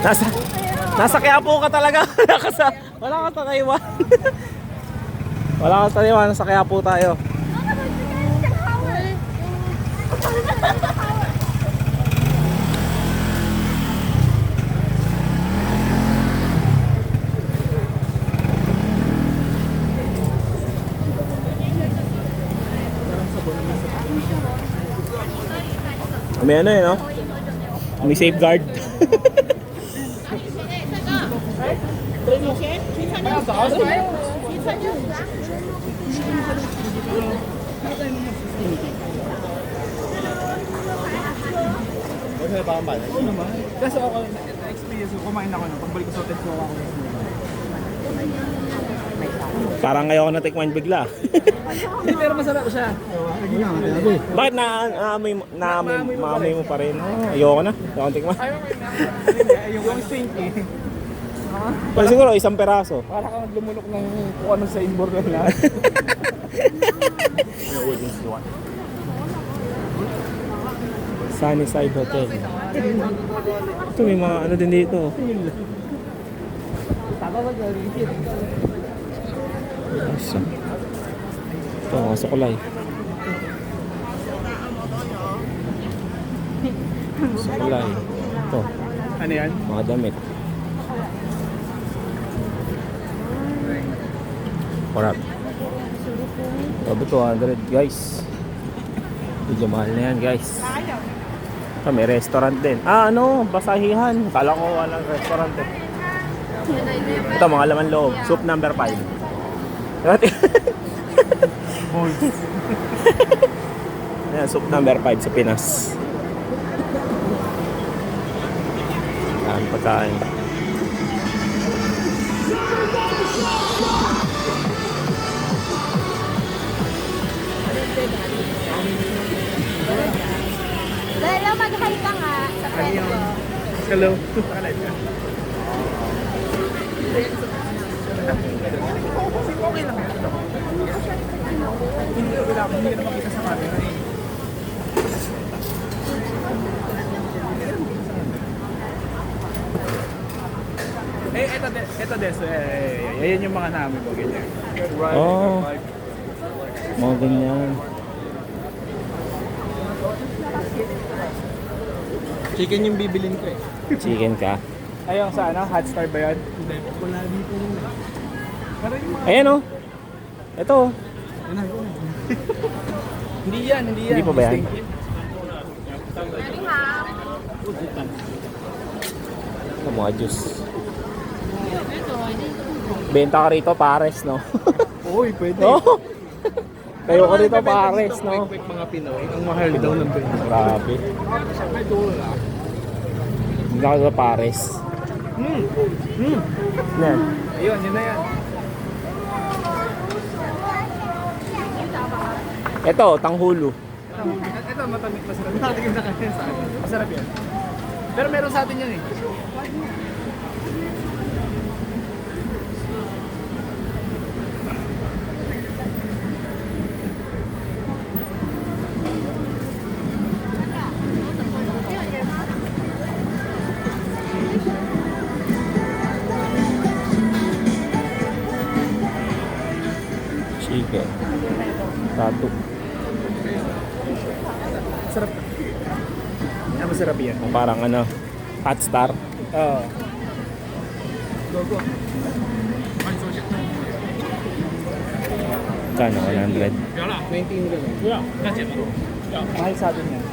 Nasa, nasa Quiapo ka talaga. Wala ka sa Taiwan. Wala ka sa Taiwan, nasa Quiapo tayo. May ano no? May safeguard. Kasi ako, na-experience ko, kumain ako na. Pagbalik ko sa hotel ko ako. Parang ngayon ako natikman bigla. Hindi, pero masarap siya. Bakit naamoy mo pa rin? Oh, ayoko na. Ayoko na tikman. Yung stinky. Pero siguro isang peraso. Para kang lumulok ng kung ano sa inboard na lahat. Sunnyside Hotel. Ito may mga ano din dito. Isa. Ito, mga sukulay. Sukulay. Ito, Ano yan? mga damit. Correct. Sabi 200 guys. Medyo mahal na yan guys. Ito, may restaurant din. Ano? Basahihan. Kala ko walang restaurant eh. Ito, mga laman loob. Soup number 5. Ayan, soup number 5 sa Pinas. Ayan, pagkain. Dahil mag-hi ka nga sa friend ko. Hello. Nakalive ka. Okay lang. Hindi na makita sa camera eh. Ito des. Ayan yung mga namin ko. Ganyan. Oh. Mga ganyan. Chicken yung bibilin ko eh. Chicken ka. Ayun sa ano? Hot Star ba yun? Hindi. Wala dito rin. Pero yung mga... Ayan oh. Ito oh. Hindi yan. Hindi pa ba yan? Ito mga juice. Benta ka rito pares no? Uy, pwede. Oh. Kayo ka rito pares no? Quick mga Pinoy. Ang mahal daw ng Pinoy. Grabe. Benta ka sa pares. Yan. Ayun, yun na yan. Ito, tanghulo. Ito, matamik, masarap. Nakatigim na kanya sa akin. Masarap yan. Pero meron sa atin yan eh. Chicken. Tato. Masarap. Masarap yan. Parang ano, hot star. Oo. Go. Kano, 100. 19 ganun. Mahal sa atin yan.